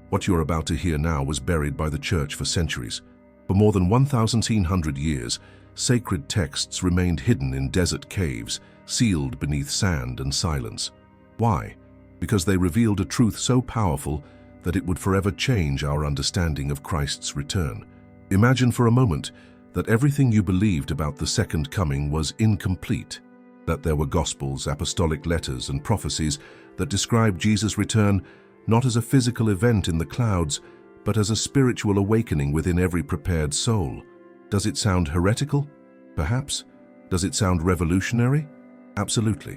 What you're about to hear now was buried by the Church for centuries. For more than 1,700 years, sacred texts remained hidden in desert caves, sealed beneath sand and silence. Why? Because they revealed a truth so powerful that it would forever change our understanding of Christ's return. Imagine for a moment that everything you believed about the second coming was incomplete, that there were Gospels, apostolic letters, and prophecies that described Jesus' return not as a physical event in the clouds, but as a spiritual awakening within every prepared soul. Does it sound heretical? Perhaps. Does it sound revolutionary? Absolutely.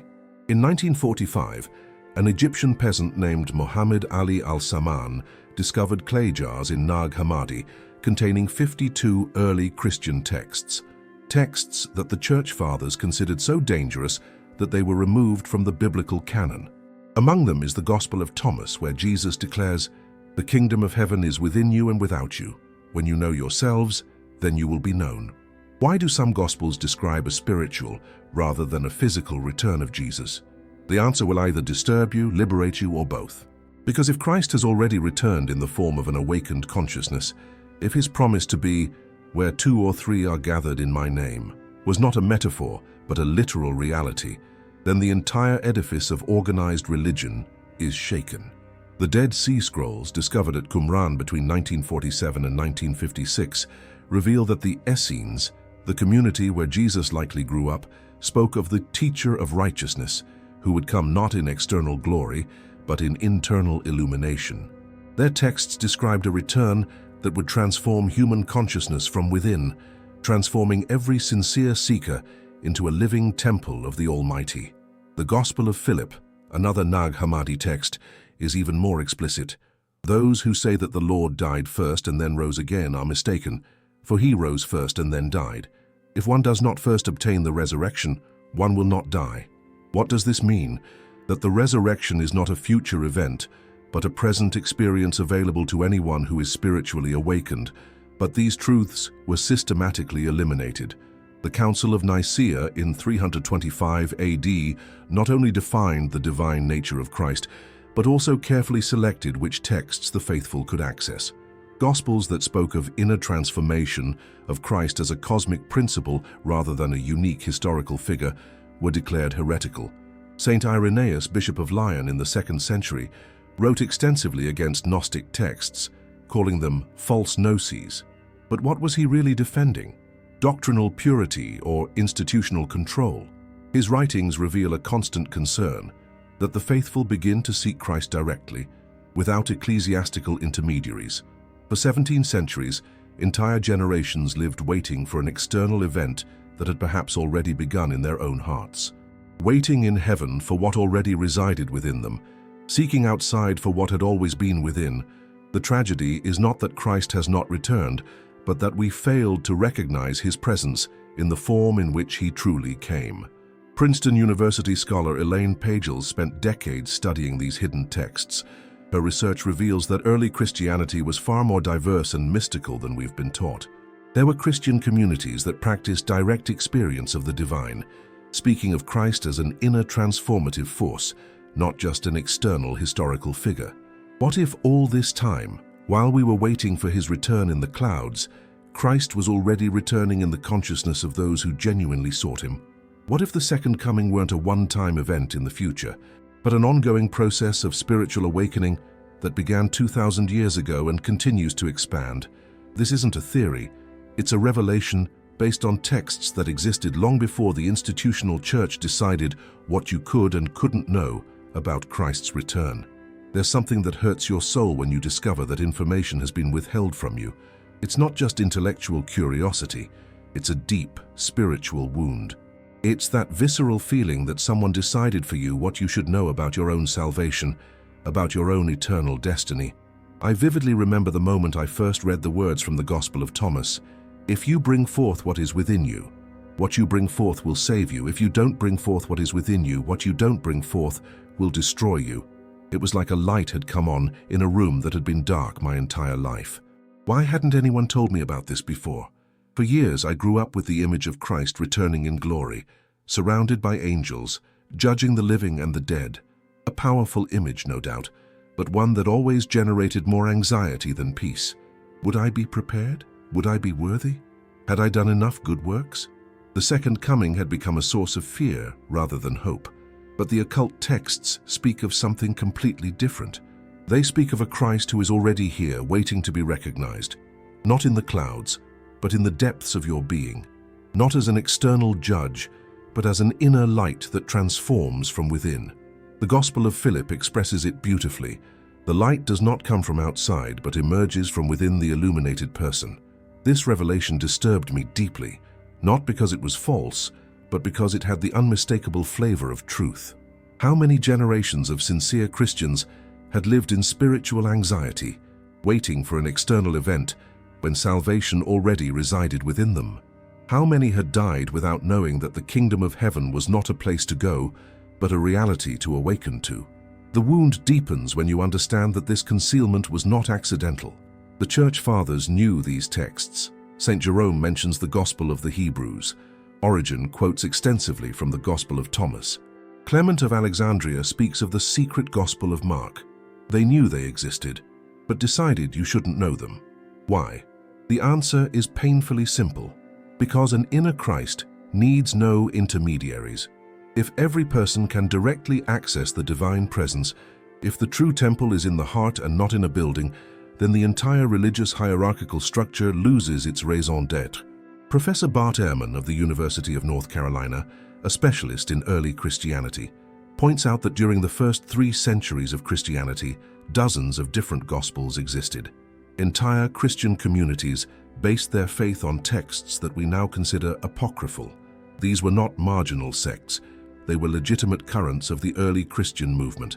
In 1945, an Egyptian peasant named Muhammad Ali al-Saman discovered clay jars in Nag Hammadi containing 52 early Christian texts. Texts that the Church Fathers considered so dangerous that they were removed from the biblical canon. Among them is the Gospel of Thomas, where Jesus declares, "The kingdom of heaven is within you and without you. When you know yourselves, then you will be known." Why do some Gospels describe a spiritual rather than a physical return of Jesus? The answer will either disturb you, liberate you, or both. Because if Christ has already returned in the form of an awakened consciousness, if his promise to be, "Where 2 or 3 are gathered in my name," was not a metaphor but a literal reality, then the entire edifice of organized religion is shaken. The Dead Sea Scrolls, discovered at Qumran between 1947 and 1956, reveal that the Essenes, the community where Jesus likely grew up, spoke of the teacher of righteousness, who would come not in external glory, but in internal illumination. Their texts described a return that would transform human consciousness from within, transforming every sincere seeker into a living temple of the Almighty. The Gospel of Philip, another Nag Hammadi text, is even more explicit. Those who say that the Lord died first and then rose again are mistaken, for he rose first and then died. If one does not first obtain the resurrection, one will not die. What does this mean? That the resurrection is not a future event, but a present experience available to anyone who is spiritually awakened. But these truths were systematically eliminated. The Council of Nicaea in 325 AD not only defined the divine nature of Christ, but also carefully selected which texts the faithful could access. Gospels that spoke of inner transformation, of Christ as a cosmic principle rather than a unique historical figure, were declared heretical. Saint Irenaeus, Bishop of Lyon in the 2nd century, wrote extensively against Gnostic texts, calling them false gnosis. But what was he really defending? Doctrinal purity or institutional control? His writings reveal a constant concern that the faithful begin to seek Christ directly, without ecclesiastical intermediaries. For 17 centuries, entire generations lived waiting for an external event that had perhaps already begun in their own hearts. Waiting in heaven for what already resided within them, seeking outside for what had always been within. The tragedy is not that Christ has not returned, but that we failed to recognize his presence in the form in which he truly came. Princeton University scholar Elaine Pagels spent decades studying these hidden texts. Her research reveals that early Christianity was far more diverse and mystical than we've been taught. There were Christian communities that practiced direct experience of the divine, speaking of Christ as an inner transformative force, not just an external historical figure. What if all this time, while we were waiting for his return in the clouds, Christ was already returning in the consciousness of those who genuinely sought him? What if the second coming weren't a one-time event in the future, but an ongoing process of spiritual awakening that began 2,000 years ago and continues to expand? This isn't a theory, it's a revelation based on texts that existed long before the institutional church decided what you could and couldn't know about Christ's return. There's something that hurts your soul when you discover that information has been withheld from you. It's not just intellectual curiosity, it's a deep, spiritual wound. It's that visceral feeling that someone decided for you what you should know about your own salvation, about your own eternal destiny. I vividly remember the moment I first read the words from the Gospel of Thomas. If you bring forth what is within you, what you bring forth will save you. If you don't bring forth what is within you, what you don't bring forth will destroy you. It was like a light had come on in a room that had been dark my entire life. Why hadn't anyone told me about this before? For years I grew up with the image of Christ returning in glory, surrounded by angels, judging the living and the dead. A powerful image, no doubt, but one that always generated more anxiety than peace. Would I be prepared? Would I be worthy? Had I done enough good works? The second coming had become a source of fear rather than hope. But the occult texts speak of something completely different. They speak of a Christ who is already here, waiting to be recognized, not in the clouds, but in the depths of your being, not as an external judge, but as an inner light that transforms from within. The Gospel of Philip expresses it beautifully. The light does not come from outside, but emerges from within the illuminated person. This revelation disturbed me deeply, not because it was false, but because it had the unmistakable flavor of truth. How many generations of sincere Christians had lived in spiritual anxiety, waiting for an external event when salvation already resided within them? How many had died without knowing that the kingdom of heaven was not a place to go, but a reality to awaken to? The wound deepens when you understand that this concealment was not accidental. The Church Fathers knew these texts. St. Jerome mentions the Gospel of the Hebrews. Origen quotes extensively from the Gospel of Thomas. Clement of Alexandria speaks of the secret Gospel of Mark. They knew they existed, but decided you shouldn't know them. Why? The answer is painfully simple. Because an inner Christ needs no intermediaries. If every person can directly access the divine presence, if the true temple is in the heart and not in a building, then the entire religious hierarchical structure loses its raison d'etre. Professor Bart Ehrman of the University of North Carolina, a specialist in early Christianity, points out that during the first 3 centuries of Christianity, dozens of different gospels existed. Entire Christian communities based their faith on texts that we now consider apocryphal. These were not marginal sects. They were legitimate currents of the early Christian movement.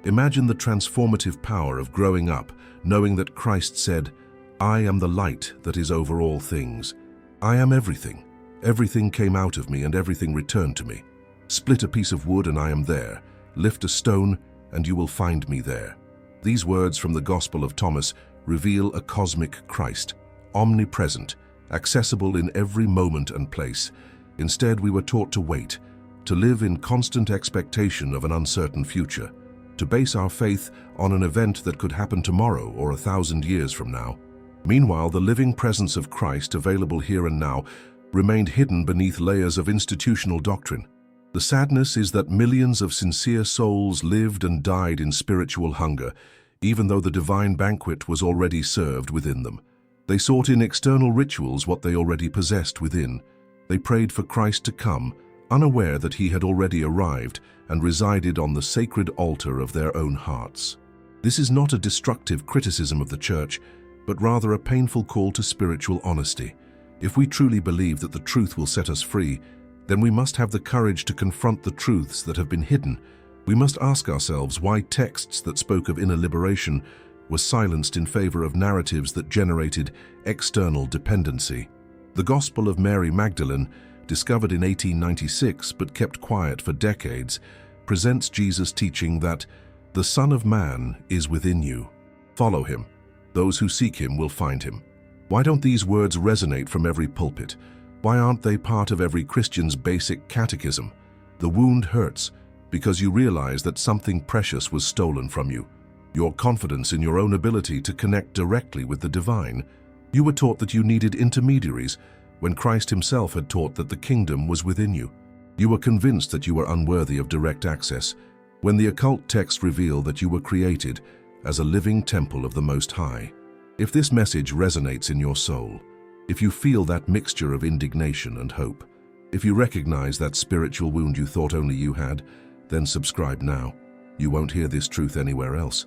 Imagine the transformative power of growing up, knowing that Christ said, "I am the light that is over all things. I am everything. Everything came out of me and everything returned to me. Split a piece of wood and I am there. Lift a stone and you will find me there." These words from the Gospel of Thomas reveal a cosmic Christ, omnipresent, accessible in every moment and place. Instead, we were taught to wait, to live in constant expectation of an uncertain future, to base our faith on an event that could happen tomorrow or 1,000 years from now. Meanwhile, the living presence of Christ, available here and now, remained hidden beneath layers of institutional doctrine. The sadness is that millions of sincere souls lived and died in spiritual hunger, even though the divine banquet was already served within them. They sought in external rituals what they already possessed within. They prayed for Christ to come, unaware that he had already arrived and resided on the sacred altar of their own hearts. This is not a destructive criticism of the Church, but rather a painful call to spiritual honesty. If we truly believe that the truth will set us free, then we must have the courage to confront the truths that have been hidden. We must ask ourselves why texts that spoke of inner liberation were silenced in favor of narratives that generated external dependency. The Gospel of Mary Magdalene, discovered in 1896 but kept quiet for decades, presents Jesus' teaching that the Son of Man is within you. Follow him. Those who seek him will find him. Why don't these words resonate from every pulpit? Why aren't they part of every Christian's basic catechism? The wound hurts because you realize that something precious was stolen from you. Your confidence in your own ability to connect directly with the divine. You were taught that you needed intermediaries when Christ himself had taught that the kingdom was within you. You were convinced that you were unworthy of direct access when the occult texts reveal that you were created as a living temple of the Most High. If this message resonates in your soul, if you feel that mixture of indignation and hope, if you recognize that spiritual wound you thought only you had, then subscribe now. You won't hear this truth anywhere else.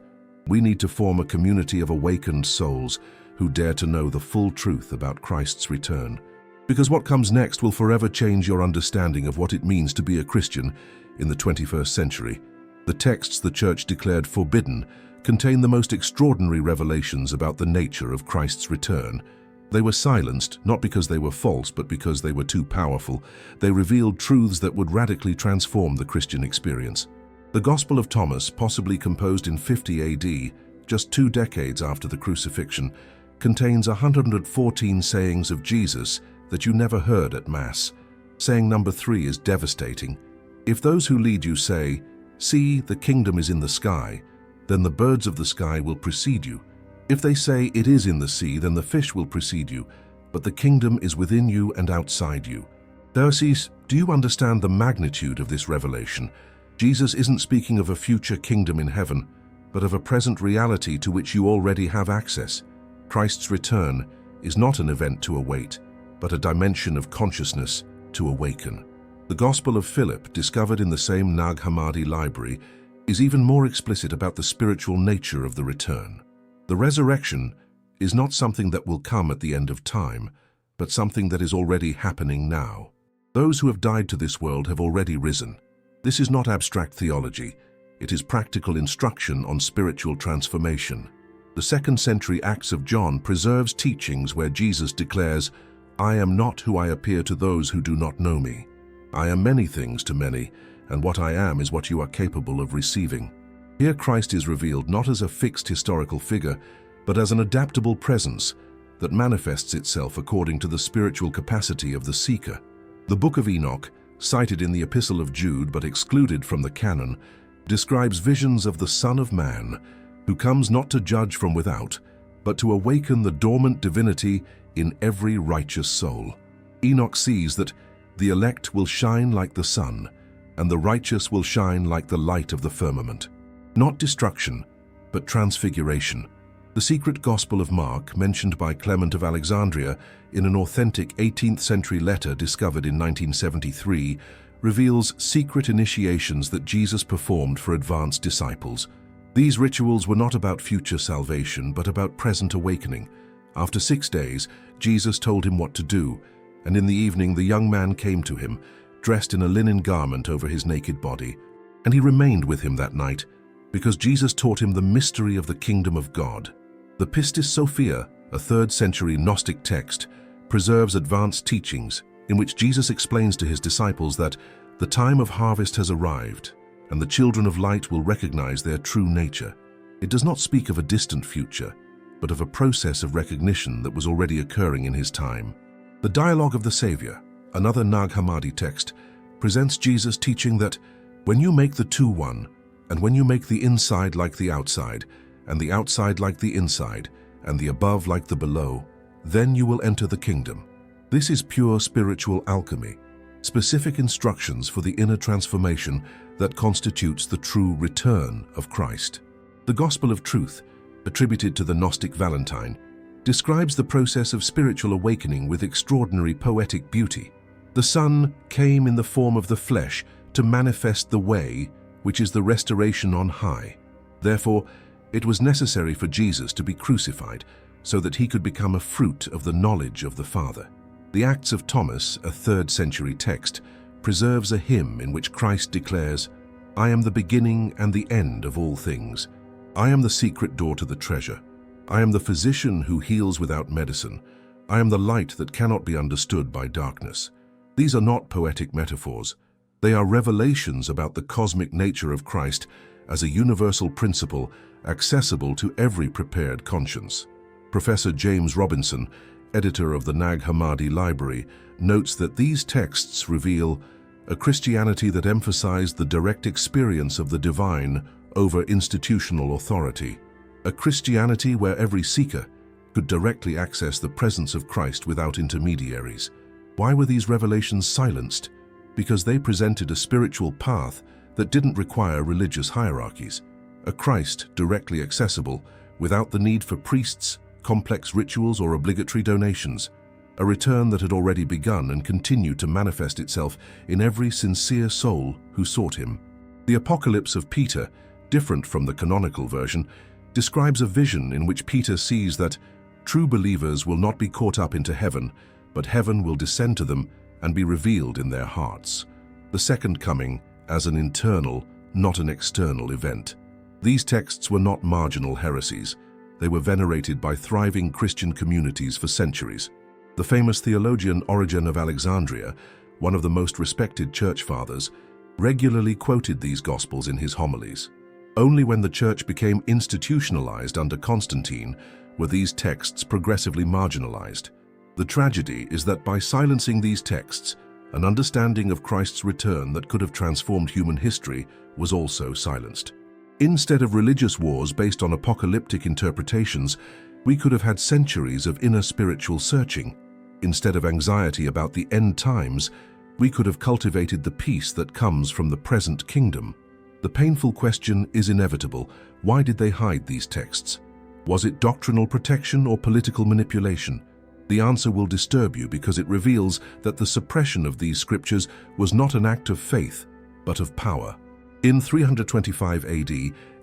We need to form a community of awakened souls who dare to know the full truth about Christ's return. Because what comes next will forever change your understanding of what it means to be a Christian in the 21st century. The texts the Church declared forbidden contain the most extraordinary revelations about the nature of Christ's return. They were silenced, not because they were false, but because they were too powerful. They revealed truths that would radically transform the Christian experience. The Gospel of Thomas, possibly composed in 50 AD, just 2 decades after the crucifixion, contains 114 sayings of Jesus that you never heard at Mass. Saying number 3 is devastating. If those who lead you say, "See, the kingdom is in the sky," then the birds of the sky will precede you. If they say it is in the sea, then the fish will precede you, but the kingdom is within you and outside you. Diocese, do you understand the magnitude of this revelation? Jesus isn't speaking of a future kingdom in heaven, but of a present reality to which you already have access. Christ's return is not an event to await, but a dimension of consciousness to awaken. The Gospel of Philip, discovered in the same Nag Hammadi library, is even more explicit about the spiritual nature of the return. The resurrection is not something that will come at the end of time, but something that is already happening now. Those who have died to this world have already risen. This is not abstract theology. It is practical instruction on spiritual transformation. The 2nd century Acts of John preserves teachings where Jesus declares, "I am not who I appear to those who do not know me. I am many things to many, and what I am is what you are capable of receiving." Here Christ is revealed not as a fixed historical figure, but as an adaptable presence that manifests itself according to the spiritual capacity of the seeker. The Book of Enoch, cited in the Epistle of Jude but excluded from the canon, describes visions of the Son of Man, who comes not to judge from without, but to awaken the dormant divinity in every righteous soul. Enoch sees that the elect will shine like the sun, and the righteous will shine like the light of the firmament. Not destruction, but transfiguration. The secret Gospel of Mark, mentioned by Clement of Alexandria in an authentic 18th century letter discovered in 1973, reveals secret initiations that Jesus performed for advanced disciples. These rituals were not about future salvation, but about present awakening. After 6 days, Jesus told him what to do, and in the evening the young man came to him, dressed in a linen garment over his naked body. And he remained with him that night, because Jesus taught him the mystery of the kingdom of God. The Pistis Sophia, a 3rd century Gnostic text, preserves advanced teachings in which Jesus explains to his disciples that the time of harvest has arrived, and the children of light will recognize their true nature. It does not speak of a distant future, but of a process of recognition that was already occurring in his time. The Dialogue of the Savior, another Nag Hammadi text, presents Jesus teaching that when you make the two one, and when you make the inside like the outside, and the outside like the inside, and the above like the below, then you will enter the kingdom. This is pure spiritual alchemy, specific instructions for the inner transformation that constitutes the true return of Christ. The Gospel of Truth, attributed to the Gnostic Valentine, describes the process of spiritual awakening with extraordinary poetic beauty. The Son came in the form of the flesh to manifest the way, which is the restoration on high. Therefore, it was necessary for Jesus to be crucified so that he could become a fruit of the knowledge of the Father. The Acts of Thomas, a 3rd century text, preserves a hymn in which Christ declares, "I am the beginning and the end of all things. I am the secret door to the treasure. I am the physician who heals without medicine. I am the light that cannot be understood by darkness." These are not poetic metaphors. They are revelations about the cosmic nature of Christ as a universal principle accessible to every prepared conscience. Professor James Robinson, editor of the Nag Hammadi Library, notes that these texts reveal a Christianity that emphasized the direct experience of the divine over institutional authority, a Christianity where every seeker could directly access the presence of Christ without intermediaries. Why were these revelations silenced? Because they presented a spiritual path that didn't require religious hierarchies, a Christ directly accessible without the need for priests, complex rituals, or obligatory donations, a return that had already begun and continued to manifest itself in every sincere soul who sought him. The Apocalypse of Peter, different from the canonical version, describes a vision in which Peter sees that true believers will not be caught up into heaven, but heaven will descend to them and be revealed in their hearts. The second coming as an internal, not an external event. These texts were not marginal heresies. They were venerated by thriving Christian communities for centuries. The famous theologian Origen of Alexandria, one of the most respected church fathers, regularly quoted these Gospels in his homilies. Only when the church became institutionalized under Constantine were these texts progressively marginalized. The tragedy is that by silencing these texts, an understanding of Christ's return that could have transformed human history was also silenced. Instead of religious wars based on apocalyptic interpretations, we could have had centuries of inner spiritual searching. Instead of anxiety about the end times, we could have cultivated the peace that comes from the present kingdom. The painful question is inevitable. Why did they hide these texts? Was it doctrinal protection or political manipulation? The answer will disturb you because it reveals that the suppression of these scriptures was not an act of faith, but of power. In 325 AD,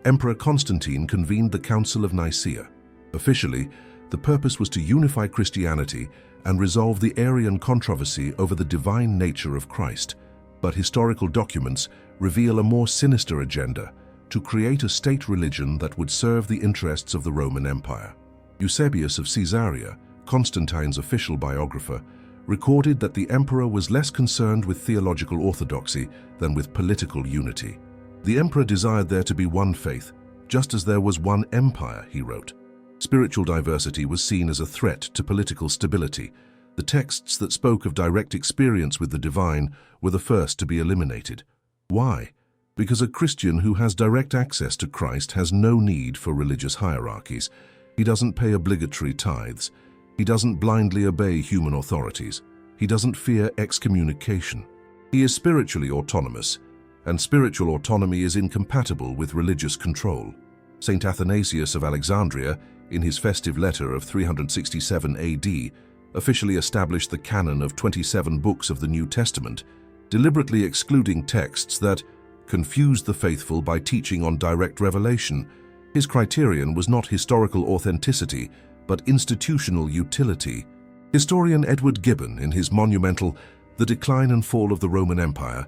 Emperor Constantine convened the Council of Nicaea. Officially, the purpose was to unify Christianity and resolve the Arian controversy over the divine nature of Christ. But historical documents reveal a more sinister agenda: to create a state religion that would serve the interests of the Roman Empire. Eusebius of Caesarea, Constantine's official biographer, recorded that the emperor was less concerned with theological orthodoxy than with political unity. The emperor desired there to be one faith, just as there was one empire, he wrote. Spiritual diversity was seen as a threat to political stability. The texts that spoke of direct experience with the divine were the first to be eliminated. Why? Because a Christian who has direct access to Christ has no need for religious hierarchies. He doesn't pay obligatory tithes. He doesn't blindly obey human authorities. He doesn't fear excommunication. He is spiritually autonomous, and spiritual autonomy is incompatible with religious control. Saint Athanasius of Alexandria, in his festive letter of 367 AD, officially established the canon of 27 books of the New Testament, deliberately excluding texts that confused the faithful by teaching on direct revelation. His criterion was not historical authenticity, but institutional utility. Historian Edward Gibbon, in his monumental The Decline and Fall of the Roman Empire,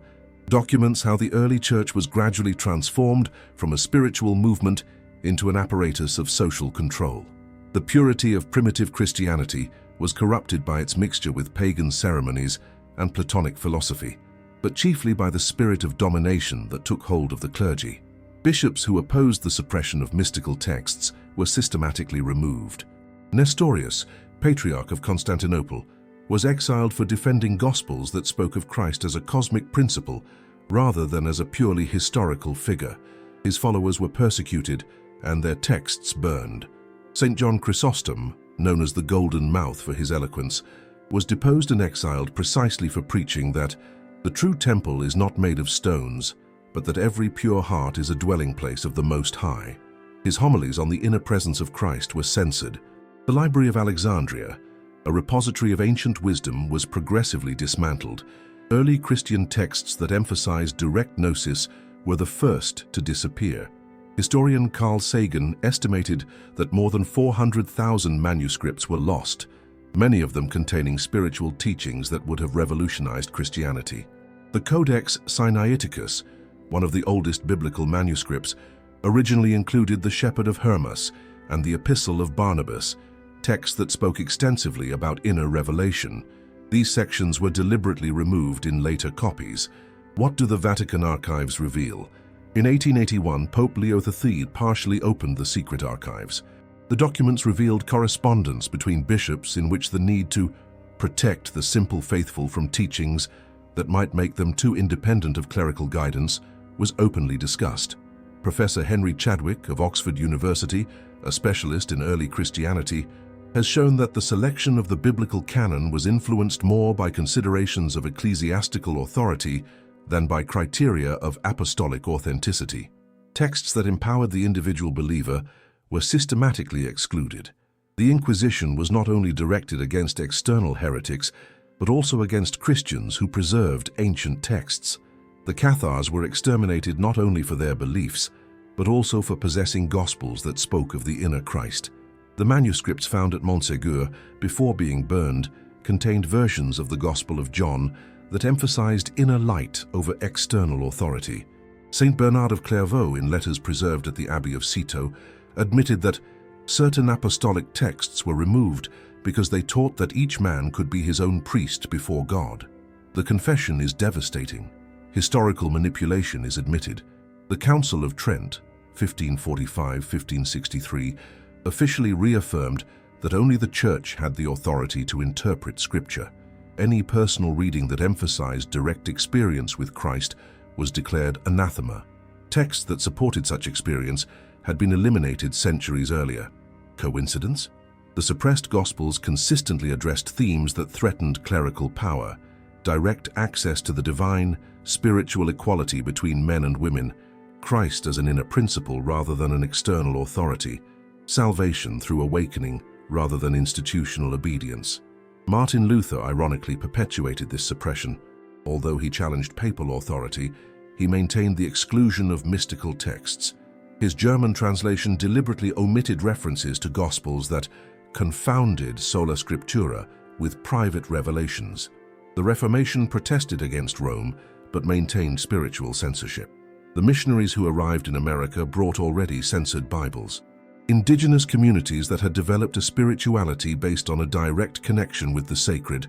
documents how the early church was gradually transformed from a spiritual movement into an apparatus of social control. The purity of primitive Christianity was corrupted by its mixture with pagan ceremonies and Platonic philosophy, but chiefly by the spirit of domination that took hold of the clergy. Bishops who opposed the suppression of mystical texts were systematically removed. Nestorius, Patriarch of Constantinople, was exiled for defending gospels that spoke of Christ as a cosmic principle rather than as a purely historical figure. His followers were persecuted and their texts burned. St. John Chrysostom, known as the Golden Mouth for his eloquence, was deposed and exiled precisely for preaching that the true temple is not made of stones, but that every pure heart is a dwelling place of the Most High. His homilies on the inner presence of Christ were censored. The Library of Alexandria, a repository of ancient wisdom, was progressively dismantled. Early Christian texts that emphasized direct gnosis were the first to disappear. Historian Carl Sagan estimated that more than 400,000 manuscripts were lost, many of them containing spiritual teachings that would have revolutionized Christianity. The Codex Sinaiticus, one of the oldest biblical manuscripts, originally included the Shepherd of Hermas and the Epistle of Barnabas, texts that spoke extensively about inner revelation. These sections were deliberately removed in later copies. What do the Vatican archives reveal? In 1881, Pope Leo III partially opened the secret archives. The documents revealed correspondence between bishops in which the need to protect the simple faithful from teachings that might make them too independent of clerical guidance was openly discussed. Professor Henry Chadwick of Oxford University, a specialist in early Christianity, has shown that the selection of the biblical canon was influenced more by considerations of ecclesiastical authority than by criteria of apostolic authenticity. Texts that empowered the individual believer were systematically excluded. The Inquisition was not only directed against external heretics, but also against Christians who preserved ancient texts. The Cathars were exterminated not only for their beliefs, but also for possessing gospels that spoke of the inner Christ. The manuscripts found at Montségur, before being burned, contained versions of the Gospel of John that emphasized inner light over external authority. Saint Bernard of Clairvaux, in letters preserved at the Abbey of Cîteaux, admitted that certain apostolic texts were removed because they taught that each man could be his own priest before God. The confession is devastating. Historical manipulation is admitted. The Council of Trent, 1545-1563, officially reaffirmed that only the Church had the authority to interpret Scripture. Any personal reading that emphasized direct experience with Christ was declared anathema. Texts that supported such experience had been eliminated centuries earlier. Coincidence? The suppressed Gospels consistently addressed themes that threatened clerical power, direct access to the divine, spiritual equality between men and women, Christ as an inner principle rather than an external authority, salvation through awakening rather than institutional obedience. Martin Luther ironically perpetuated this suppression. Although he challenged papal authority, he maintained the exclusion of mystical texts. His German translation deliberately omitted references to Gospels that confounded sola scriptura with private revelations. The Reformation protested against Rome, but maintained spiritual censorship. The missionaries who arrived in America brought already censored Bibles. Indigenous communities that had developed a spirituality based on a direct connection with the sacred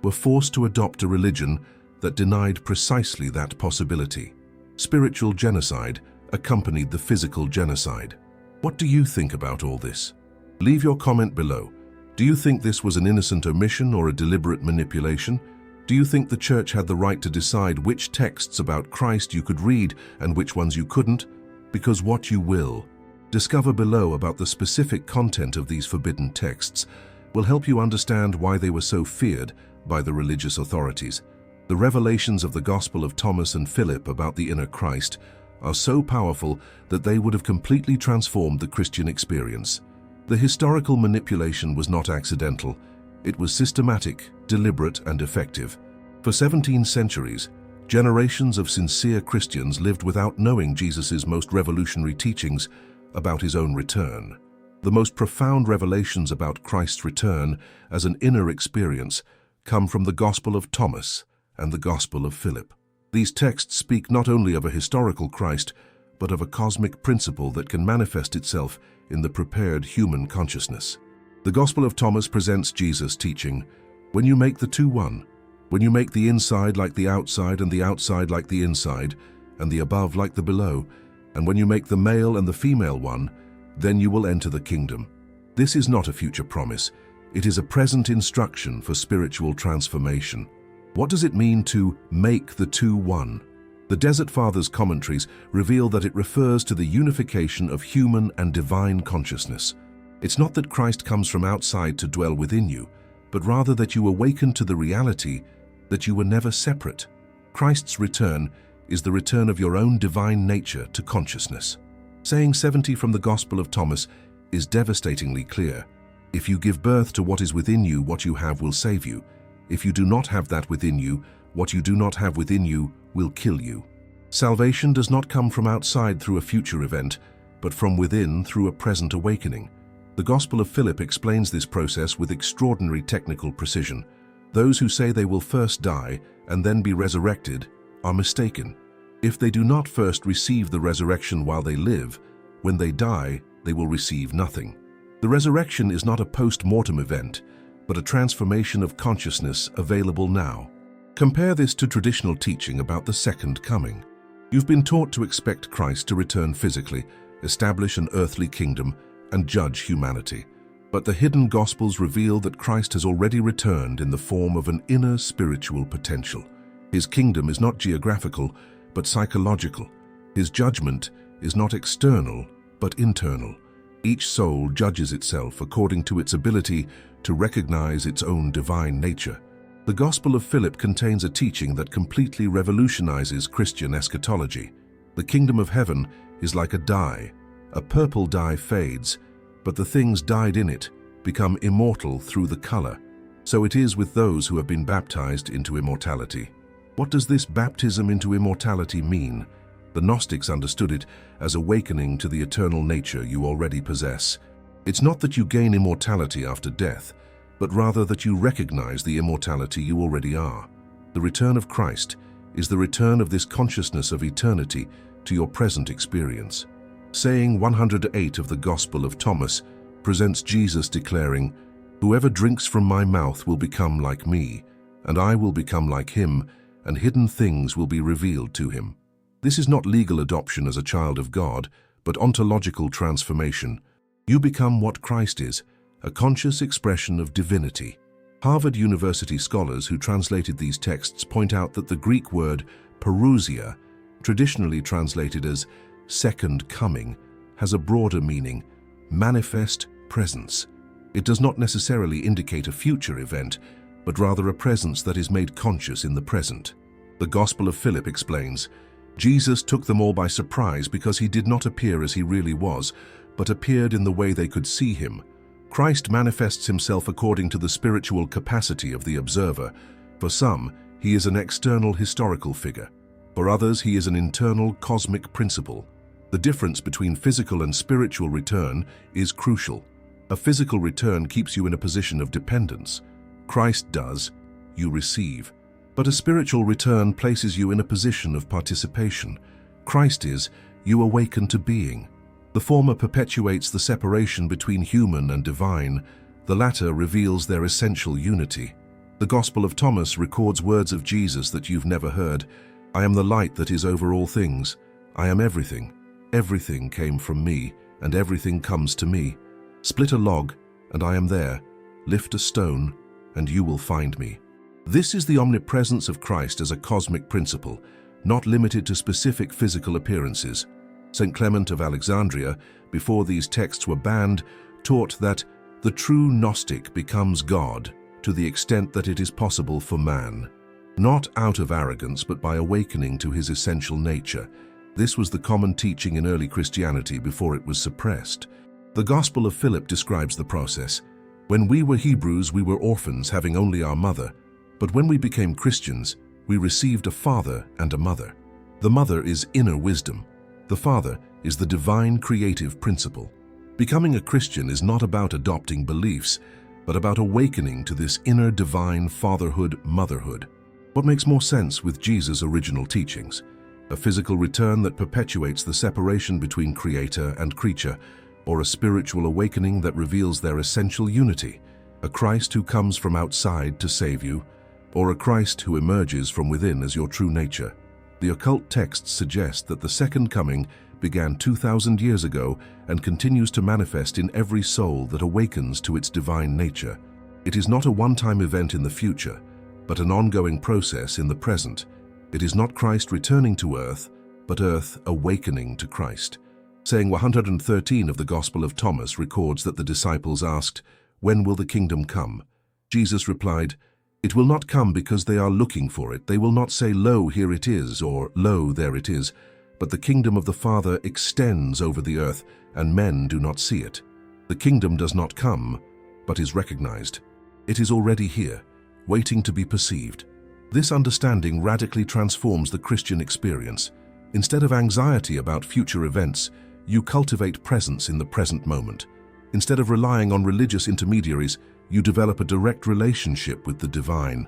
were forced to adopt a religion that denied precisely that possibility. Spiritual genocide accompanied the physical genocide. What do you think about all this? Leave your comment below. Do you think this was an innocent omission or a deliberate manipulation? Do you think the church had the right to decide which texts about Christ you could read and which ones you couldn't? Because what you will. Discover below about the specific content of these forbidden texts will help you understand why they were so feared by the religious authorities. The revelations of the Gospel of Thomas and Philip about the inner Christ are so powerful that they would have completely transformed the Christian experience. The historical manipulation was not accidental. It was systematic, deliberate, and effective. For 17 centuries, generations of sincere Christians lived without knowing Jesus' most revolutionary teachings about his own return. The most profound revelations about Christ's return as an inner experience come from the Gospel of Thomas and the Gospel of Philip. These texts speak not only of a historical Christ, but of a cosmic principle that can manifest itself in the prepared human consciousness. The Gospel of Thomas presents Jesus' teaching, when you make the two one, when you make the inside like the outside and the outside like the inside, and the above like the below, and when you make the male and the female one, then you will enter the kingdom. This is not a future promise. It is a present instruction for spiritual transformation. What does it mean to make the two one? The Desert Fathers' commentaries reveal that it refers to the unification of human and divine consciousness. It's not that Christ comes from outside to dwell within you, but rather that you awaken to the reality that you were never separate. Christ's return is the return of your own divine nature to consciousness. Saying 70 from the Gospel of Thomas is devastatingly clear. If you give birth to what is within you, what you have will save you. If you do not have that within you, what you do not have within you will kill you. Salvation does not come from outside through a future event, but from within through a present awakening. The Gospel of Philip explains this process with extraordinary technical precision. Those who say they will first die and then be resurrected are mistaken. If they do not first receive the resurrection while they live, when they die, they will receive nothing. The resurrection is not a post-mortem event, but a transformation of consciousness available now. Compare this to traditional teaching about the second coming. You've been taught to expect Christ to return physically, establish an earthly kingdom, and judge humanity. But the hidden Gospels reveal that Christ has already returned in the form of an inner spiritual potential. His kingdom is not geographical, but psychological. His judgment is not external, but internal. Each soul judges itself according to its ability to recognize its own divine nature. The Gospel of Philip contains a teaching that completely revolutionizes Christian eschatology. The kingdom of heaven is like a dye. A purple dye fades, but the things dyed in it become immortal through the color. So it is with those who have been baptized into immortality. What does this baptism into immortality mean? The Gnostics understood it as awakening to the eternal nature you already possess. It's not that you gain immortality after death, but rather that you recognize the immortality you already are. The return of Christ is the return of this consciousness of eternity to your present experience. Saying 108 of the Gospel of Thomas presents Jesus declaring, "Whoever drinks from my mouth will become like me, and I will become like him, and hidden things will be revealed to him." This is not legal adoption as a child of God, but ontological transformation. You become what Christ is, a conscious expression of divinity. Harvard University scholars who translated these texts point out that the Greek word parousia, traditionally translated as second coming, has a broader meaning, manifest presence. It does not necessarily indicate a future event, but rather a presence that is made conscious in the present. The Gospel of Philip explains, Jesus took them all by surprise because he did not appear as he really was, but appeared in the way they could see him. Christ manifests himself according to the spiritual capacity of the observer. For some, he is an external historical figure. For others, he is an internal cosmic principle. The difference between physical and spiritual return is crucial. A physical return keeps you in a position of dependence. Christ does, you receive. But a spiritual return places you in a position of participation. Christ is, you awaken to being. The former perpetuates the separation between human and divine. The latter reveals their essential unity. The Gospel of Thomas records words of Jesus that you've never heard. I am the light that is over all things. I am everything. Everything came from me, and everything comes to me. Split a log, and I am there. Lift a stone, and you will find me. This is the omnipresence of Christ as a cosmic principle, not limited to specific physical appearances. St. Clement of Alexandria, before these texts were banned, taught that the true Gnostic becomes God to the extent that it is possible for man, not out of arrogance but by awakening to his essential nature. This was the common teaching in early Christianity before it was suppressed. The Gospel of Philip describes the process. When we were Hebrews, we were orphans, having only our mother. But when we became Christians, we received a father and a mother. The mother is inner wisdom. The father is the divine creative principle. Becoming a Christian is not about adopting beliefs, but about awakening to this inner divine fatherhood, motherhood. What makes more sense with Jesus' original teachings? A physical return that perpetuates the separation between creator and creature, or a spiritual awakening that reveals their essential unity? A Christ who comes from outside to save you, or a Christ who emerges from within as your true nature? The occult texts suggest that the second coming began 2,000 years ago and continues to manifest in every soul that awakens to its divine nature. It is not a one-time event in the future, but an ongoing process in the present. It is not Christ returning to earth, but earth awakening to Christ. Saying 113 of the Gospel of Thomas records that the disciples asked, "When will the kingdom come?" Jesus replied, "It will not come because they are looking for it. They will not say, 'Lo, here it is,' or 'Lo, there it is.' But the kingdom of the Father extends over the earth, and men do not see it. The kingdom does not come, but is recognized. It is already here, waiting to be perceived." This understanding radically transforms the Christian experience. Instead of anxiety about future events, you cultivate presence in the present moment. Instead of relying on religious intermediaries, you develop a direct relationship with the divine.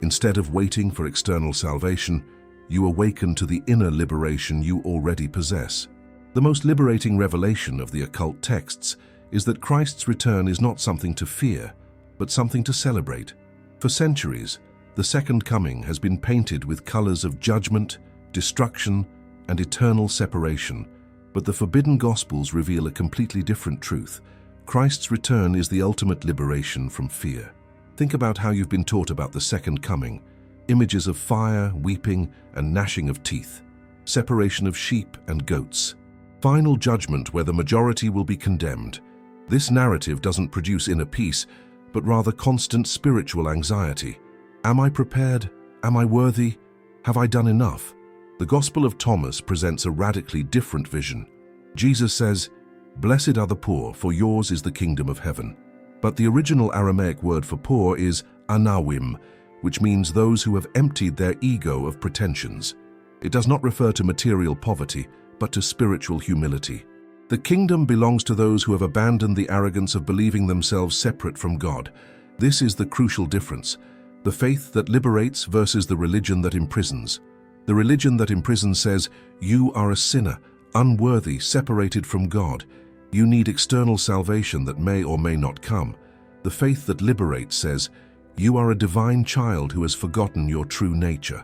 Instead of waiting for external salvation, you awaken to the inner liberation you already possess. The most liberating revelation of the occult texts is that Christ's return is not something to fear, but something to celebrate. For centuries, the second coming has been painted with colors of judgment, destruction, and eternal separation. But the forbidden Gospels reveal a completely different truth. Christ's return is the ultimate liberation from fear. Think about how you've been taught about the second coming. Images of fire, weeping, and gnashing of teeth. Separation of sheep and goats. Final judgment where the majority will be condemned. This narrative doesn't produce inner peace, but rather constant spiritual anxiety. Am I prepared? Am I worthy? Have I done enough? The Gospel of Thomas presents a radically different vision. Jesus says, "Blessed are the poor, for yours is the kingdom of heaven." But the original Aramaic word for poor is anawim, which means those who have emptied their ego of pretensions. It does not refer to material poverty, but to spiritual humility. The kingdom belongs to those who have abandoned the arrogance of believing themselves separate from God. This is the crucial difference. The faith that liberates versus the religion that imprisons. The religion that imprisons says, "You are a sinner, unworthy, separated from God. You need external salvation that may or may not come." The faith that liberates says, "You are a divine child who has forgotten your true nature.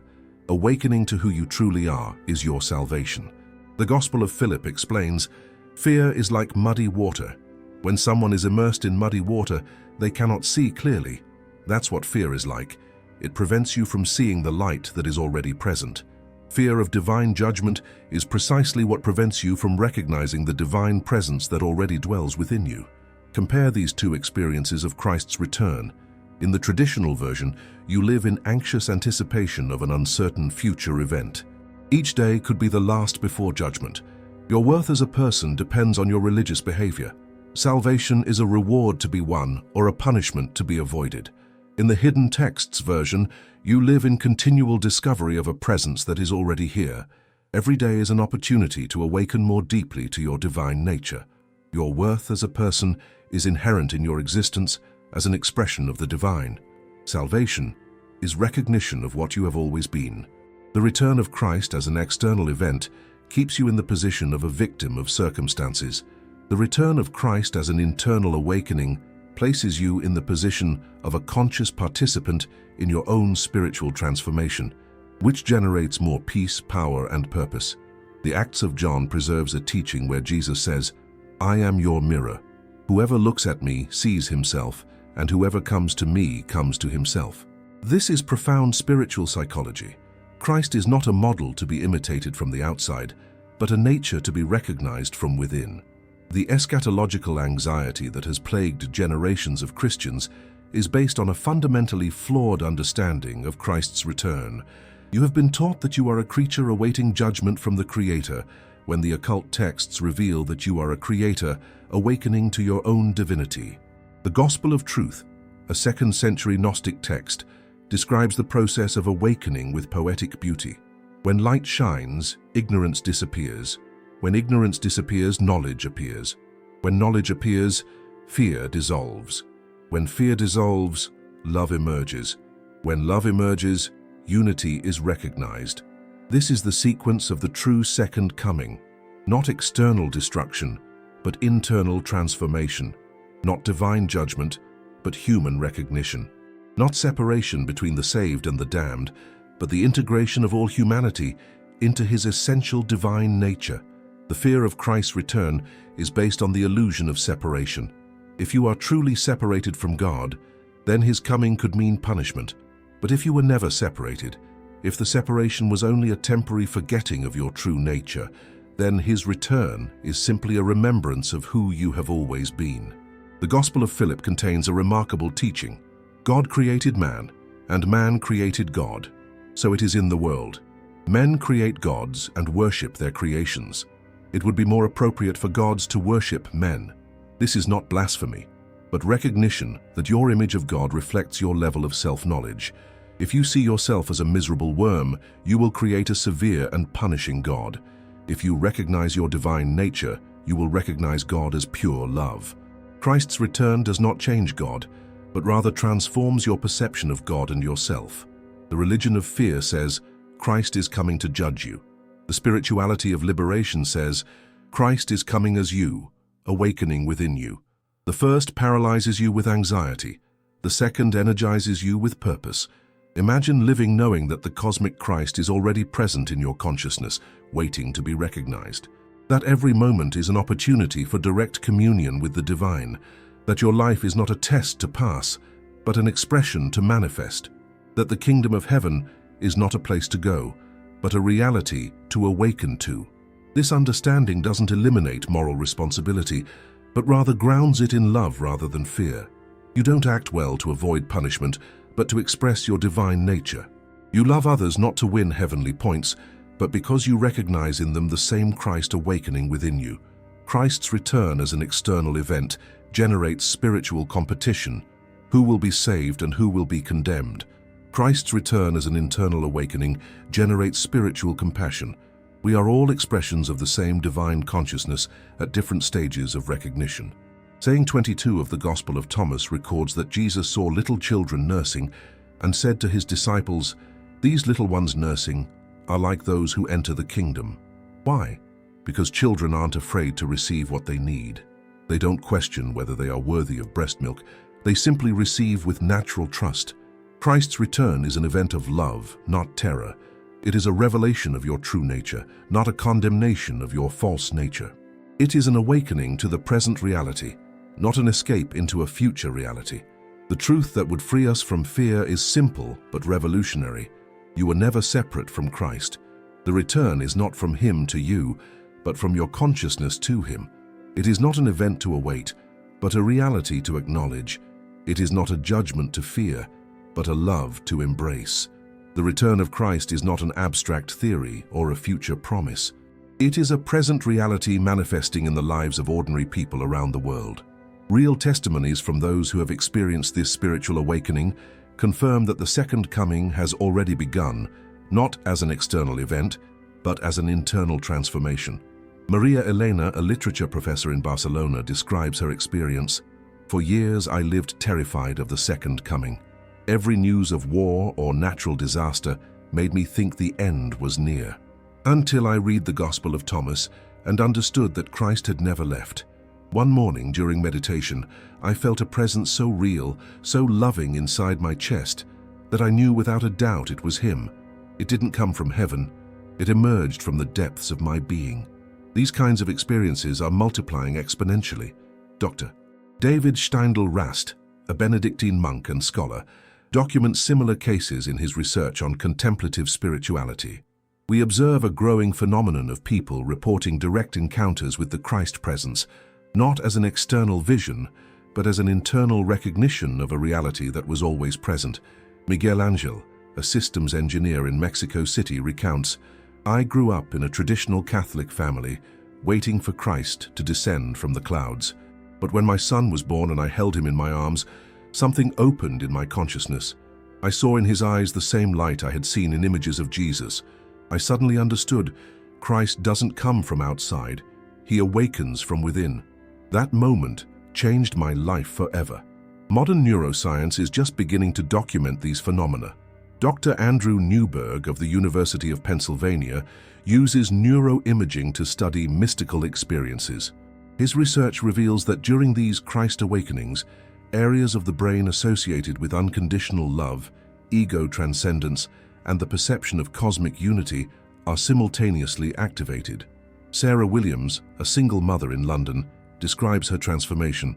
Awakening to who you truly are is your salvation." The Gospel of Philip explains, "Fear is like muddy water. When someone is immersed in muddy water, they cannot see clearly. That's what fear is like. It prevents you from seeing the light that is already present." Fear of divine judgment is precisely what prevents you from recognizing the divine presence that already dwells within you. Compare these two experiences of Christ's return. In the traditional version, you live in anxious anticipation of an uncertain future event. Each day could be the last before judgment. Your worth as a person depends on your religious behavior. Salvation is a reward to be won or a punishment to be avoided. In the hidden texts version, you live in continual discovery of a presence that is already here. Every day is an opportunity to awaken more deeply to your divine nature. Your worth as a person is inherent in your existence as an expression of the divine. Salvation is recognition of what you have always been. The return of Christ as an external event keeps you in the position of a victim of circumstances. The return of Christ as an internal awakening places you in the position of a conscious participant in your own spiritual transformation, which generates more peace, power, and purpose. The Acts of John preserves a teaching where Jesus says, "I am your mirror. Whoever looks at me sees himself, and whoever comes to me comes to himself." This is profound spiritual psychology. Christ is not a model to be imitated from the outside, but a nature to be recognized from within. The eschatological anxiety that has plagued generations of Christians is based on a fundamentally flawed understanding of Christ's return. You have been taught that you are a creature awaiting judgment from the Creator, when the occult texts reveal that you are a creator awakening to your own divinity. The Gospel of Truth, a 2nd century Gnostic text, describes the process of awakening with poetic beauty. When light shines, ignorance disappears. When ignorance disappears, knowledge appears. When knowledge appears, fear dissolves. When fear dissolves, love emerges. When love emerges, unity is recognized. This is the sequence of the true second coming. Not external destruction, but internal transformation. Not divine judgment, but human recognition. Not separation between the saved and the damned, but the integration of all humanity into his essential divine nature. The fear of Christ's return is based on the illusion of separation. If you are truly separated from God, then his coming could mean punishment. But if you were never separated, if the separation was only a temporary forgetting of your true nature, then his return is simply a remembrance of who you have always been. The Gospel of Philip contains a remarkable teaching. God created man, and man created God. So it is in the world. Men create gods and worship their creations. It would be more appropriate for gods to worship men. This is not blasphemy, but recognition that your image of God reflects your level of self-knowledge. If you see yourself as a miserable worm, you will create a severe and punishing God. If you recognize your divine nature, you will recognize God as pure love. Christ's return does not change God, but rather transforms your perception of God and yourself. The religion of fear says, Christ is coming to judge you. The spirituality of liberation says, Christ is coming as you, awakening within you. The first paralyzes you with anxiety. The second energizes you with purpose. Imagine living knowing that the cosmic Christ is already present in your consciousness, waiting to be recognized. That every moment is an opportunity for direct communion with the divine. That your life is not a test to pass, but an expression to manifest. That the kingdom of heaven is not a place to go, but a reality to awaken to. This understanding doesn't eliminate moral responsibility, but rather grounds it in love rather than fear. You don't act well to avoid punishment, but to express your divine nature. You love others not to win heavenly points, but because you recognize in them the same Christ awakening within you. Christ's return as an external event generates spiritual competition. Who will be saved and who will be condemned? Christ's return as an internal awakening generates spiritual compassion. We are all expressions of the same divine consciousness at different stages of recognition. Saying 22 of the Gospel of Thomas records that Jesus saw little children nursing and said to his disciples, "These little ones nursing are like those who enter the kingdom." Why? Because children aren't afraid to receive what they need. They don't question whether they are worthy of breast milk. They simply receive with natural trust. Christ's return is an event of love, not terror. It is a revelation of your true nature, not a condemnation of your false nature. It is an awakening to the present reality, not an escape into a future reality. The truth that would free us from fear is simple but revolutionary. You are never separate from Christ. The return is not from him to you, but from your consciousness to him. It is not an event to await, but a reality to acknowledge. It is not a judgment to fear, but a love to embrace. The return of Christ is not an abstract theory or a future promise. It is a present reality manifesting in the lives of ordinary people around the world. Real testimonies from those who have experienced this spiritual awakening confirm that the second coming has already begun, not as an external event, but as an internal transformation. Maria Elena, a literature professor in Barcelona, describes her experience. For years I lived terrified of the second coming. Every news of war or natural disaster made me think the end was near. Until I read the Gospel of Thomas and understood that Christ had never left. One morning during meditation, I felt a presence so real, so loving inside my chest, that I knew without a doubt it was him. It didn't come from heaven. It emerged from the depths of my being. These kinds of experiences are multiplying exponentially. Dr. David Steindl-Rast, a Benedictine monk and scholar, documents similar cases in his research on contemplative spirituality. We observe a growing phenomenon of people reporting direct encounters with the Christ presence, not as an external vision, but as an internal recognition of a reality that was always present. Miguel Angel, a systems engineer in Mexico City, recounts, "I grew up in a traditional Catholic family, waiting for Christ to descend from the clouds. But when my son was born and I held him in my arms, something opened in my consciousness. I saw in his eyes the same light I had seen in images of Jesus. I suddenly understood Christ doesn't come from outside. He awakens from within. That moment changed my life forever." Modern neuroscience is just beginning to document these phenomena. Dr. Andrew Newberg of the University of Pennsylvania uses neuroimaging to study mystical experiences. His research reveals that during these Christ awakenings, areas of the brain associated with unconditional love, ego transcendence, and the perception of cosmic unity are simultaneously activated. Sarah Williams, a single mother in London, describes her transformation.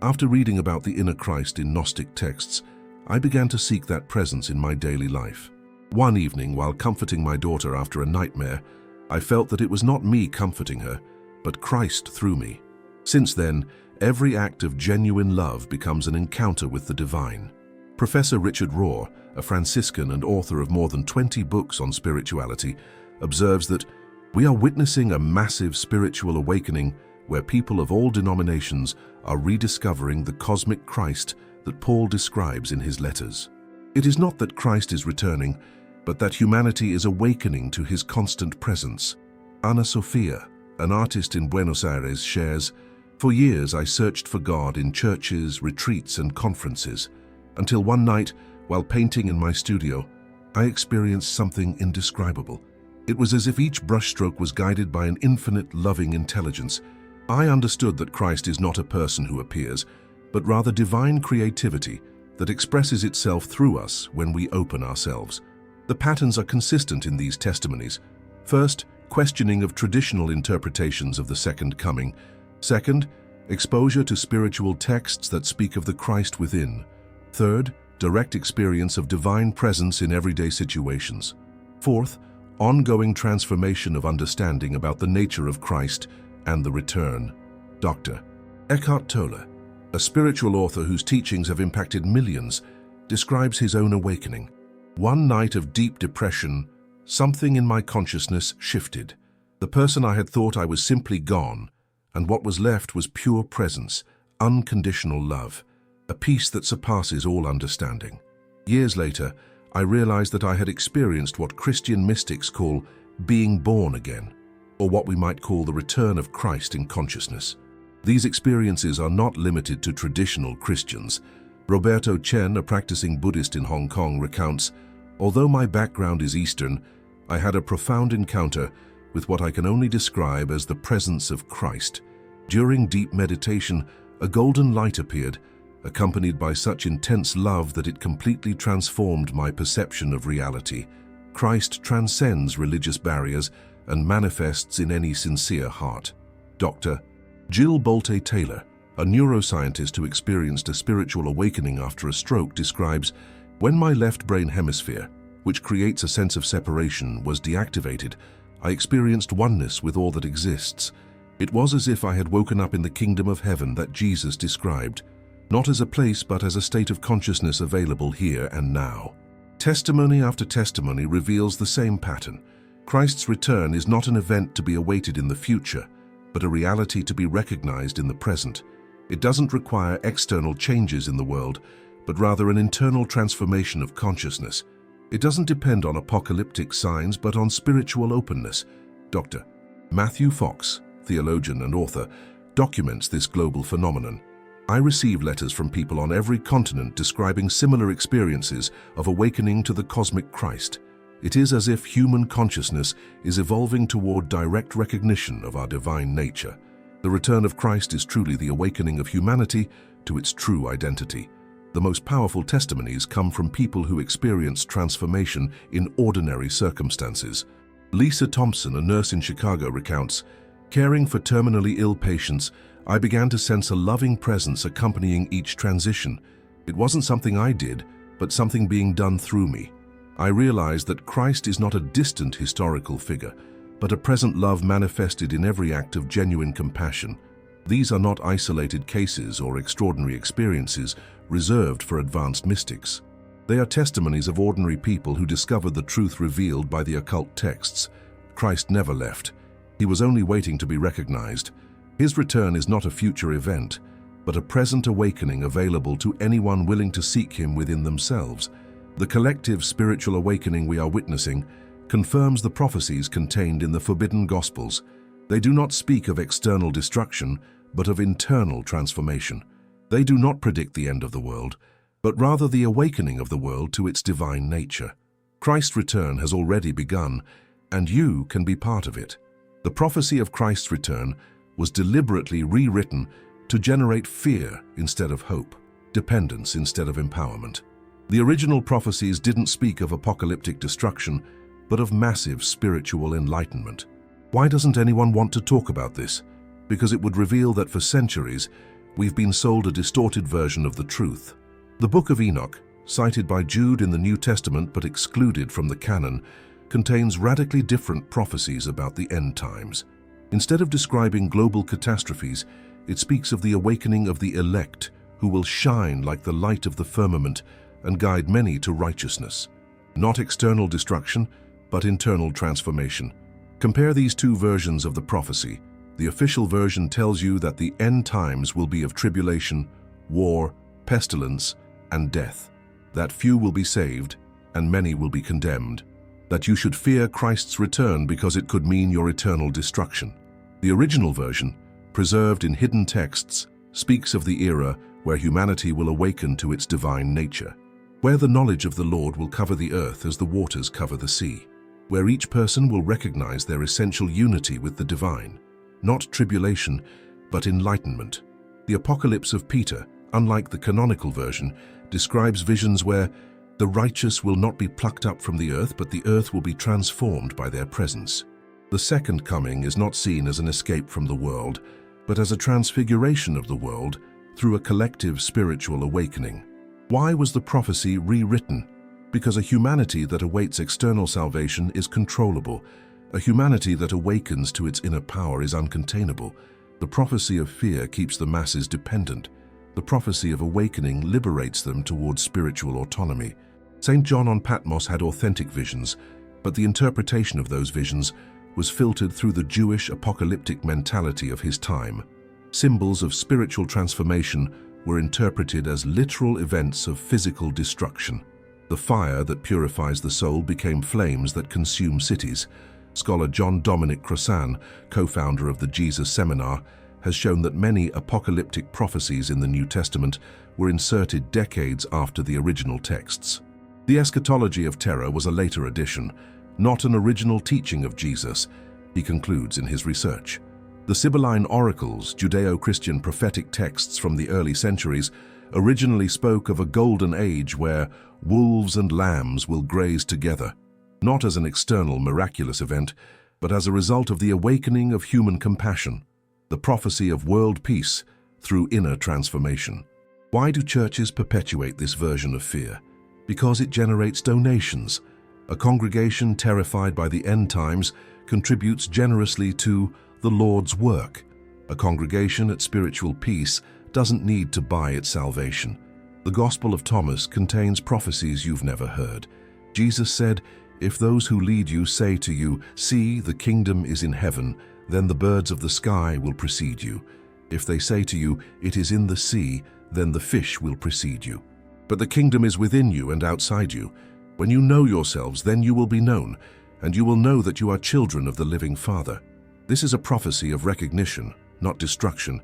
"After reading about the inner Christ in Gnostic texts, I began to seek that presence in my daily life. One evening, while comforting my daughter after a nightmare, I felt that it was not me comforting her, but Christ through me. Since then, every act of genuine love becomes an encounter with the divine." Professor Richard Rohr, a Franciscan and author of more than 20 books on spirituality, observes that we are witnessing a massive spiritual awakening where people of all denominations are rediscovering the cosmic Christ that Paul describes in his letters. It is not that Christ is returning, but that humanity is awakening to his constant presence. Ana Sofia, an artist in Buenos Aires, shares, "For years I searched for God in churches, retreats, and conferences, until one night, while painting in my studio, I experienced something indescribable. It was as if each brushstroke was guided by an infinite, loving intelligence. I understood that Christ is not a person who appears, but rather divine creativity that expresses itself through us when we open ourselves." The patterns are consistent in these testimonies. First, questioning of traditional interpretations of the second coming. Second, exposure to spiritual texts that speak of the Christ within. Third, direct experience of divine presence in everyday situations. Fourth, ongoing transformation of understanding about the nature of Christ and the return. Dr. Eckhart Tolle, a spiritual author whose teachings have impacted millions, describes his own awakening. "One night of deep depression, something in my consciousness shifted. The person I had thought I was simply gone, and what was left was pure presence, unconditional love, a peace that surpasses all understanding. Years later, I realized that I had experienced what Christian mystics call being born again, or what we might call the return of Christ in consciousness. These experiences are not limited to traditional Christians. Roberto Chen, a practicing Buddhist in Hong Kong, recounts, "Although my background is Eastern, I had a profound encounter with what I can only describe as the presence of Christ. During deep meditation, a golden light appeared, accompanied by such intense love that it completely transformed my perception of reality. Christ transcends religious barriers and manifests in any sincere heart." Dr. Jill Bolte Taylor, a neuroscientist who experienced a spiritual awakening after a stroke, describes, "When my left brain hemisphere, which creates a sense of separation, was deactivated, I experienced oneness with all that exists. It was as if I had woken up in the kingdom of heaven that Jesus described, not as a place but as a state of consciousness available here and now. Testimony after testimony reveals the same pattern. Christ's return is not an event to be awaited in the future, but a reality to be recognized in the present. It doesn't require external changes in the world, but rather an internal transformation of consciousness. It doesn't depend on apocalyptic signs, but on spiritual openness. Dr. Matthew Fox, theologian and author, documents this global phenomenon. I receive letters from people on every continent describing similar experiences of awakening to the cosmic Christ. It is as if human consciousness is evolving toward direct recognition of our divine nature. The return of Christ is truly the awakening of humanity to its true identity. The most powerful testimonies come from people who experience transformation in ordinary circumstances. Lisa Thompson, a nurse in Chicago, recounts, "Caring for terminally ill patients, I began to sense a loving presence accompanying each transition. It wasn't something I did, but something being done through me. I realized that Christ is not a distant historical figure, but a present love manifested in every act of genuine compassion. These are not isolated cases or extraordinary experiences reserved for advanced mystics. They are testimonies of ordinary people who discovered the truth revealed by the occult texts. Christ never left. He was only waiting to be recognized. His return is not a future event, but a present awakening available to anyone willing to seek him within themselves. The collective spiritual awakening we are witnessing confirms the prophecies contained in the forbidden Gospels. They do not speak of external destruction, but of internal transformation. They do not predict the end of the world, but rather the awakening of the world to its divine nature. Christ's return has already begun, and you can be part of it. The prophecy of Christ's return was deliberately rewritten to generate fear instead of hope, dependence instead of empowerment. The original prophecies didn't speak of apocalyptic destruction, but of massive spiritual enlightenment. Why doesn't anyone want to talk about this? Because it would reveal that for centuries, we've been sold a distorted version of the truth. The Book of Enoch, cited by Jude in the New Testament but excluded from the canon, contains radically different prophecies about the end times. Instead of describing global catastrophes, it speaks of the awakening of the elect who will shine like the light of the firmament and guide many to righteousness. Not external destruction, but internal transformation. Compare these two versions of the prophecy. The official version tells you that the end times will be of tribulation, war, pestilence, and death. That few will be saved, and many will be condemned. That you should fear Christ's return because it could mean your eternal destruction. The original version, preserved in hidden texts, speaks of the era where humanity will awaken to its divine nature, where the knowledge of the Lord will cover the earth as the waters cover the sea, where each person will recognize their essential unity with the divine. Not tribulation, but enlightenment. The Apocalypse of Peter, unlike the canonical version, describes visions where the righteous will not be plucked up from the earth, but the earth will be transformed by their presence. The second coming is not seen as an escape from the world, but as a transfiguration of the world through a collective spiritual awakening. Why was the prophecy rewritten? Because a humanity that awaits external salvation is controllable. A humanity that awakens to its inner power is uncontainable. The prophecy of fear keeps the masses dependent. The prophecy of awakening liberates them towards spiritual autonomy. St. John on Patmos had authentic visions, but the interpretation of those visions was filtered through the Jewish apocalyptic mentality of his time. Symbols of spiritual transformation were interpreted as literal events of physical destruction. The fire that purifies the soul became flames that consume cities. Scholar John Dominic Crossan, co-founder of the Jesus Seminar, has shown that many apocalyptic prophecies in the New Testament were inserted decades after the original texts. The eschatology of terror was a later addition, not an original teaching of Jesus, he concludes in his research. The Sibylline oracles, Judeo-Christian prophetic texts from the early centuries, originally spoke of a golden age where wolves and lambs will graze together, not as an external miraculous event, but as a result of the awakening of human compassion, the prophecy of world peace through inner transformation. Why do churches perpetuate this version of fear? Because it generates donations. A congregation terrified by the end times contributes generously to the Lord's work. A congregation at spiritual peace doesn't need to buy its salvation. The Gospel of Thomas contains prophecies you've never heard. Jesus said, "If those who lead you say to you, 'See, the kingdom is in heaven,' then the birds of the sky will precede you. If they say to you, 'It is in the sea,' then the fish will precede you. But the kingdom is within you and outside you. When you know yourselves, then you will be known, and you will know that you are children of the living Father." This is a prophecy of recognition, not destruction.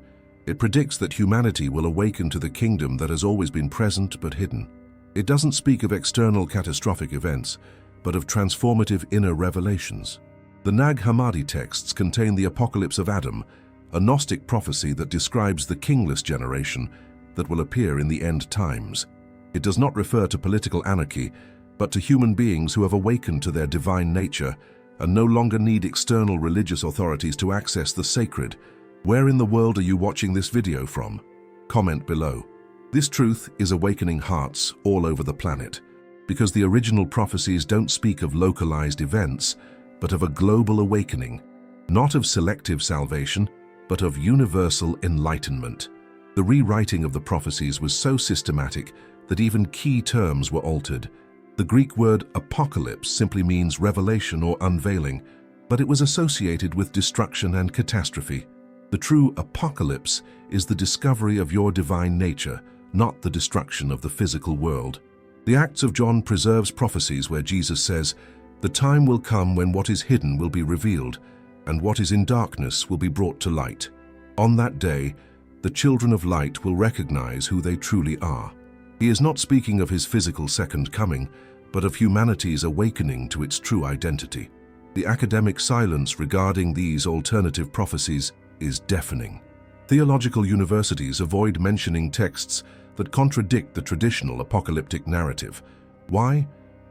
It predicts that humanity will awaken to the kingdom that has always been present but hidden. It doesn't speak of external catastrophic events, but of transformative inner revelations. The Nag Hammadi texts contain the apocalypse of Adam, a Gnostic prophecy that describes the kingless generation that will appear in the end times. It does not refer to political anarchy, but to human beings who have awakened to their divine nature and no longer need external religious authorities to access the sacred. Where in the world are you watching this video from? Comment below. This truth is awakening hearts all over the planet, because the original prophecies don't speak of localized events, but of a global awakening, not of selective salvation, but of universal enlightenment. The rewriting of the prophecies was so systematic that even key terms were altered. The Greek word apocalypse simply means revelation or unveiling, but it was associated with destruction and catastrophe. The true apocalypse is the discovery of your divine nature, not the destruction of the physical world. The Acts of John preserves prophecies where Jesus says, "The time will come when what is hidden will be revealed, and what is in darkness will be brought to light. On that day, the children of light will recognize who they truly are." He is not speaking of his physical second coming, but of humanity's awakening to its true identity. The academic silence regarding these alternative prophecies is deafening. Theological universities avoid mentioning texts that contradict the traditional apocalyptic narrative. Why?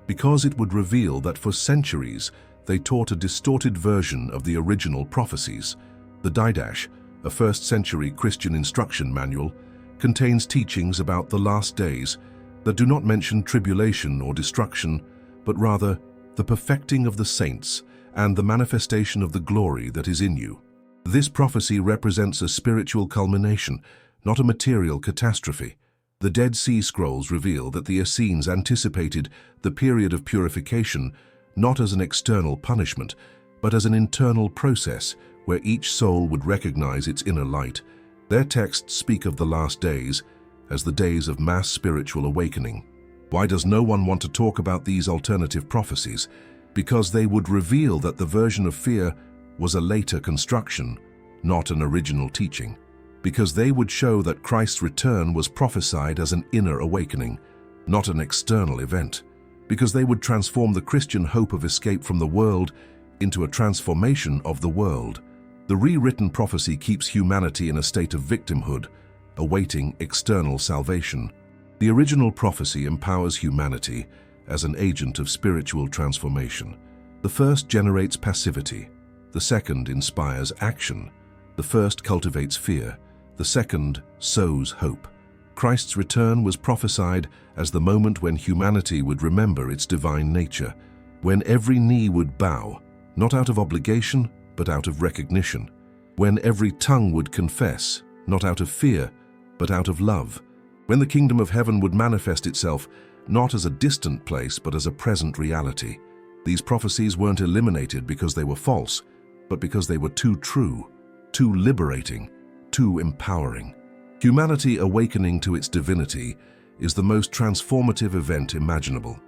Because it would reveal that for centuries they taught a distorted version of the original prophecies. The Didache, a first-century Christian instruction manual, contains teachings about the last days that do not mention tribulation or destruction, but rather the perfecting of the saints and the manifestation of the glory that is in you. This prophecy represents a spiritual culmination, not a material catastrophe. The Dead Sea Scrolls reveal that the Essenes anticipated the period of purification not as an external punishment, but as an internal process where each soul would recognize its inner light. Their texts speak of the last days as the days of mass spiritual awakening. Why does no one want to talk about these alternative prophecies? Because they would reveal that the version of fear was a later construction, not an original teaching. Because they would show that Christ's return was prophesied as an inner awakening, not an external event. Because they would transform the Christian hope of escape from the world into a transformation of the world. The rewritten prophecy keeps humanity in a state of victimhood, awaiting external salvation. The original prophecy empowers humanity as an agent of spiritual transformation. The first generates passivity. The second inspires action. The first cultivates fear. The second sows hope. Christ's return was prophesied as the moment when humanity would remember its divine nature, when every knee would bow, not out of obligation, but out of recognition, when every tongue would confess, not out of fear, but out of love, when the kingdom of heaven would manifest itself not as a distant place, but as a present reality. These prophecies weren't eliminated because they were false, but because they were too true, too liberating, too empowering. Humanity awakening to its divinity is the most transformative event imaginable,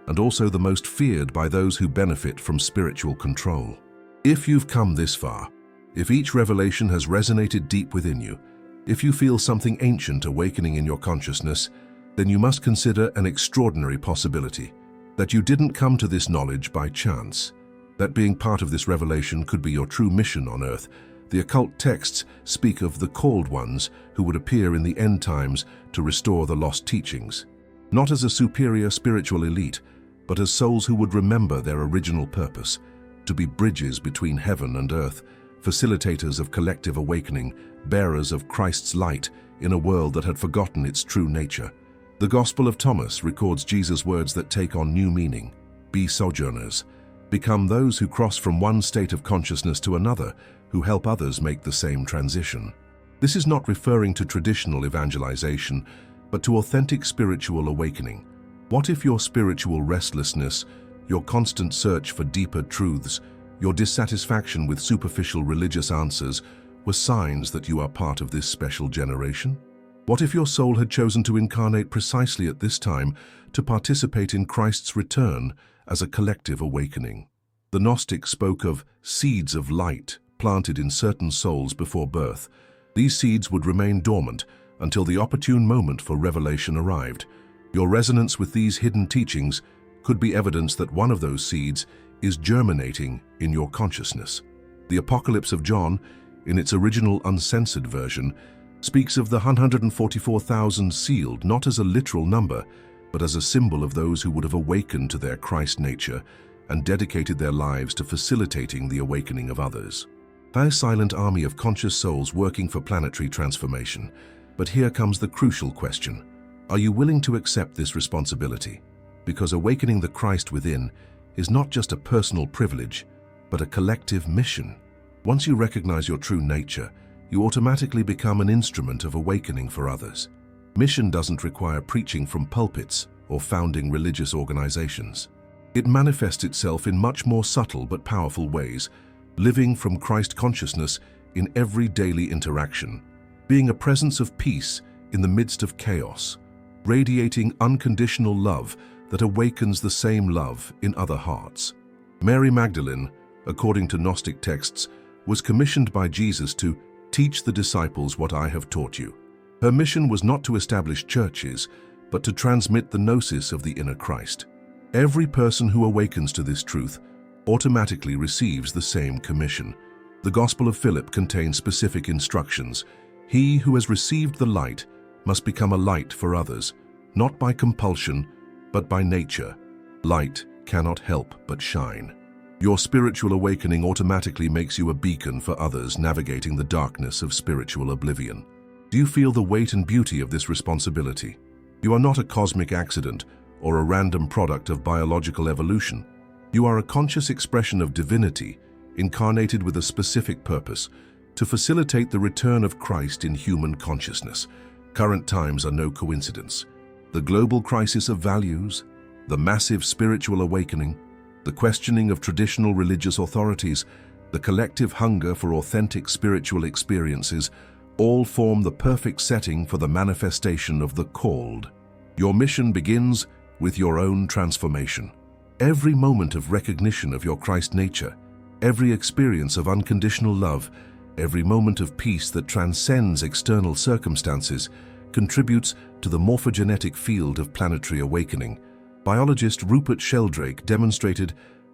and also the most feared by those who benefit from spiritual control. If you've come this far, if each revelation has resonated deep within you, if you feel something ancient awakening in your consciousness, then you must consider an extraordinary possibility, that you didn't come to this knowledge by chance, that being part of this revelation could be your true mission on earth. The occult texts speak of the called ones who would appear in the end times to restore the lost teachings, not as a superior spiritual elite, but as souls who would remember their original purpose, to be bridges between heaven and earth, facilitators of collective awakening, bearers of Christ's light in a world that had forgotten its true nature. The Gospel of Thomas records Jesus' words that take on new meaning. be sojourners. Become those who cross from one state of consciousness to another, who help others make the same transition. This is not referring to traditional evangelization, but to authentic spiritual awakening. What if your spiritual restlessness, your constant search for deeper truths, your dissatisfaction with superficial religious answers were signs that you are part of this special generation? What if your soul had chosen to incarnate precisely at this time to participate in Christ's return as a collective awakening? The Gnostics spoke of seeds of light planted in certain souls before birth. These seeds would remain dormant until the opportune moment for revelation arrived. Your resonance with these hidden teachings could be evidence that one of those seeds is germinating in your consciousness. The Apocalypse of John, in its original uncensored version, speaks of the 144,000 sealed not as a literal number, but as a symbol of those who would have awakened to their Christ nature and dedicated their lives to facilitating the awakening of others. A silent army of conscious souls working for planetary transformation. But here comes the crucial question. Are you willing to accept this responsibility? Because awakening the Christ within is not just a personal privilege, but a collective mission. Once you recognize your true nature, you automatically become an instrument of awakening for others. Mission doesn't require preaching from pulpits or founding religious organizations. It manifests itself in much more subtle but powerful ways, living from Christ consciousness in every daily interaction, being a presence of peace in the midst of chaos, radiating unconditional love that awakens the same love in other hearts. Mary Magdalene, according to Gnostic texts, was commissioned by Jesus to teach the disciples what I have taught you. Her mission was not to establish churches, but to transmit the gnosis of the inner Christ. Every person who awakens to this truth automatically receives the same commission. The Gospel of Philip contains specific instructions. He who has received the light must become a light for others, not by compulsion, but by nature. Light cannot help but shine. Your spiritual awakening automatically makes you a beacon for others navigating the darkness of spiritual oblivion. Do you feel the weight and beauty of this responsibility? You are not a cosmic accident or a random product of biological evolution. You are a conscious expression of divinity, incarnated with a specific purpose, to facilitate the return of Christ in human consciousness. Current times are no coincidence. The global crisis of values, the massive spiritual awakening, the questioning of traditional religious authorities, the collective hunger for authentic spiritual experiences, all form the perfect setting for the manifestation of the called. Your mission begins with your own transformation. Every moment of recognition of your Christ nature, every experience of unconditional love, every moment of peace that transcends external circumstances contributes to the morphogenetic field of planetary awakening. Biologist Rupert Sheldrake demonstrated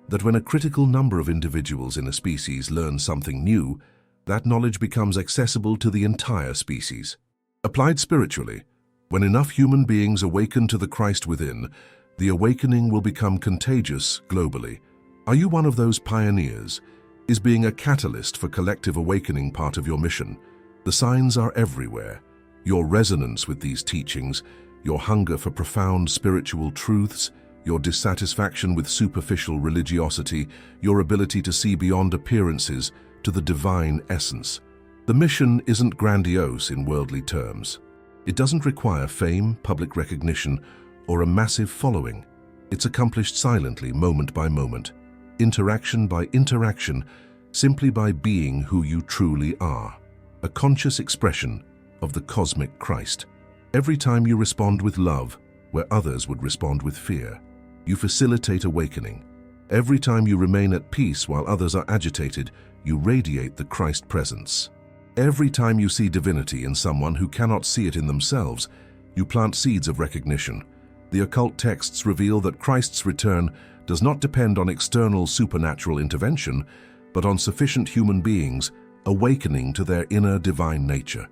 that when a critical number of individuals in a species learn something new, that knowledge becomes accessible to the entire species. Applied spiritually, when enough human beings awaken to the Christ within, the awakening will become contagious globally. Are you one of those pioneers? Is being a catalyst for collective awakening part of your mission? The signs are everywhere. Your resonance with these teachings, your hunger for profound spiritual truths, your dissatisfaction with superficial religiosity, your ability to see beyond appearances to the divine essence. The mission isn't grandiose in worldly terms. It doesn't require fame, public recognition, or a massive following. It's accomplished silently, moment by moment, interaction by interaction, simply by being who you truly are, a conscious expression of the cosmic Christ. Every time you respond with love, where others would respond with fear, you facilitate awakening. Every time you remain at peace while others are agitated, you radiate the Christ presence. Every time you see divinity in someone who cannot see it in themselves, you plant seeds of recognition. The occult texts reveal that Christ's return does not depend on external supernatural intervention, but on sufficient human beings awakening to their inner divine nature.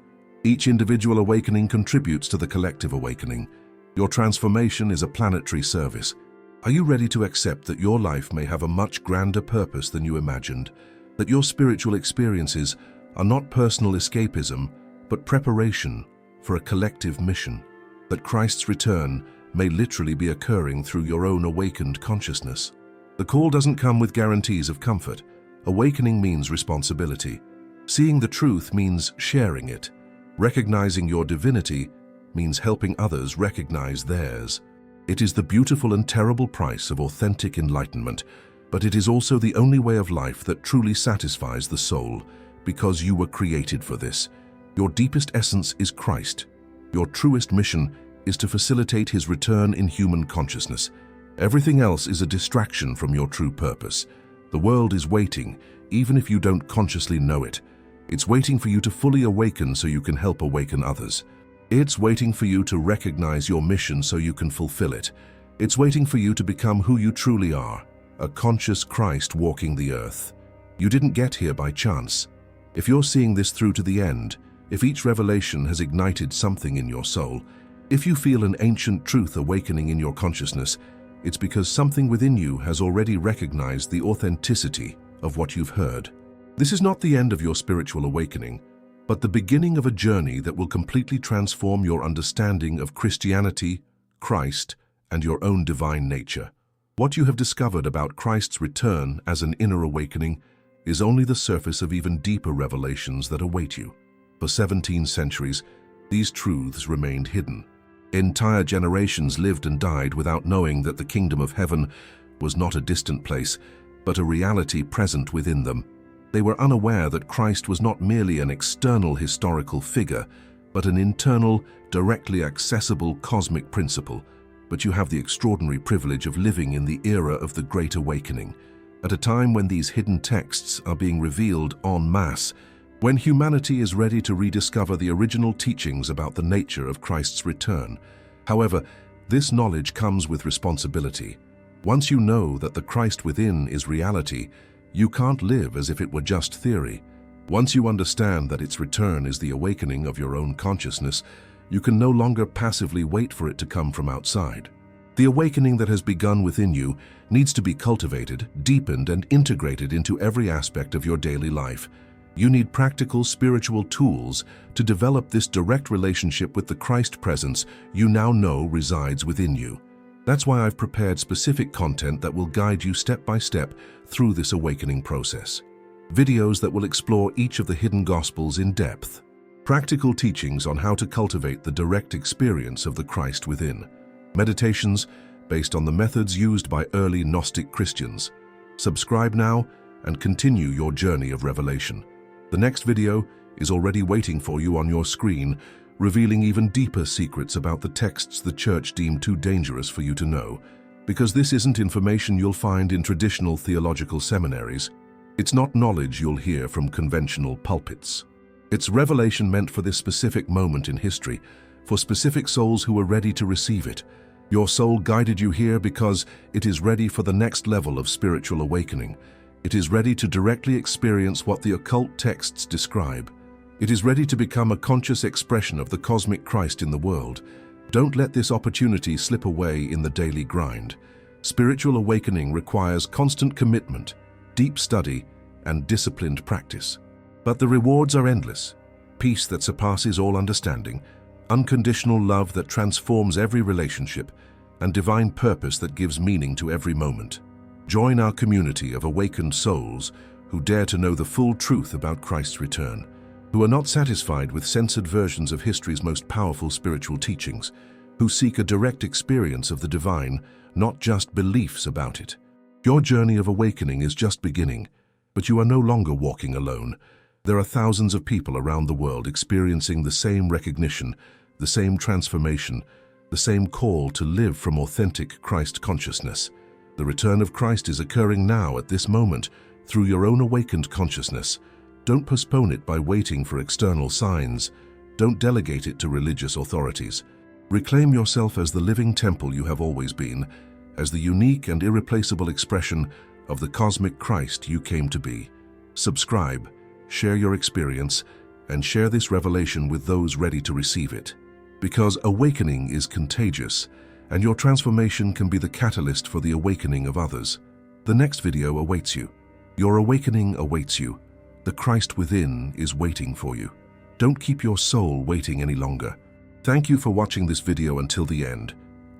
Each individual awakening contributes to the collective awakening. Your transformation is a planetary service. Are you ready to accept that your life may have a much grander purpose than you imagined? That your spiritual experiences are not personal escapism, but preparation for a collective mission? That Christ's return may literally be occurring through your own awakened consciousness. The call doesn't come with guarantees of comfort. Awakening means responsibility. Seeing the truth means sharing it. Recognizing your divinity means helping others recognize theirs. It is the beautiful and terrible price of authentic enlightenment, but it is also the only way of life that truly satisfies the soul, because you were created for this. Your deepest essence is Christ. Your truest mission is to facilitate his return in human consciousness. Everything else is a distraction from your true purpose. The world is waiting, even if you don't consciously know it. It's waiting for you to fully awaken so you can help awaken others. It's waiting for you to recognize your mission so you can fulfill it. It's waiting for you to become who you truly are, a conscious Christ walking the earth. You didn't get here by chance. If you're seeing this through to the end, if each revelation has ignited something in your soul, if you feel an ancient truth awakening in your consciousness, it's because something within you has already recognized the authenticity of what you've heard. This is not the end of your spiritual awakening, but the beginning of a journey that will completely transform your understanding of Christianity, Christ, and your own divine nature. What you have discovered about Christ's return as an inner awakening is only the surface of even deeper revelations that await you. For 17 centuries, these truths remained hidden. Entire generations lived and died without knowing that the kingdom of heaven was not a distant place, but a reality present within them. They were unaware that Christ was not merely an external historical figure, but an internal, directly accessible cosmic principle. But you have the extraordinary privilege of living in the era of the Great Awakening, at a time when these hidden texts are being revealed en masse, when humanity is ready to rediscover the original teachings about the nature of Christ's return. However, this knowledge comes with responsibility. Once you know that the Christ within is reality, you can't live as if it were just theory. Once you understand that its return is the awakening of your own consciousness, you can no longer passively wait for it to come from outside. The awakening that has begun within you needs to be cultivated, deepened, and integrated into every aspect of your daily life. You need practical spiritual tools to develop this direct relationship with the Christ presence you now know resides within you. That's why I've prepared specific content that will guide you step by step through this awakening process. Videos that will explore each of the hidden Gospels in depth. Practical teachings on how to cultivate the direct experience of the Christ within. Meditations based on the methods used by early Gnostic Christians. Subscribe now and continue your journey of revelation. The next video is already waiting for you on your screen, revealing even deeper secrets about the texts the Church deemed too dangerous for you to know, because this isn't information you'll find in traditional theological seminaries. It's not knowledge you'll hear from conventional pulpits. It's revelation meant for this specific moment in history, for specific souls who are ready to receive it. Your soul guided you here because it is ready for the next level of spiritual awakening. It is ready to directly experience what the occult texts describe. It is ready to become a conscious expression of the cosmic Christ in the world. Don't let this opportunity slip away in the daily grind. Spiritual awakening requires constant commitment, deep study, and disciplined practice. But the rewards are endless. Peace that surpasses all understanding, unconditional love that transforms every relationship, and divine purpose that gives meaning to every moment. Join our community of awakened souls who dare to know the full truth about Christ's return, who are not satisfied with censored versions of history's most powerful spiritual teachings, who seek a direct experience of the divine, not just beliefs about it. Your journey of awakening is just beginning, but you are no longer walking alone. There are thousands of people around the world experiencing the same recognition, the same transformation, the same call to live from authentic Christ consciousness. The return of Christ is occurring now at this moment through your own awakened consciousness. Don't postpone it by waiting for external signs. Don't delegate it to religious authorities. Reclaim yourself as the living temple you have always been, as the unique and irreplaceable expression of the cosmic Christ you came to be. Subscribe, share your experience, and share this revelation with those ready to receive it. Because awakening is contagious, and your transformation can be the catalyst for the awakening of others. The next video awaits you. Your awakening awaits you. The Christ within is waiting for you. Don't keep your soul waiting any longer. Thank you for watching this video until the end.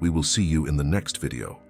We will see you in the next video.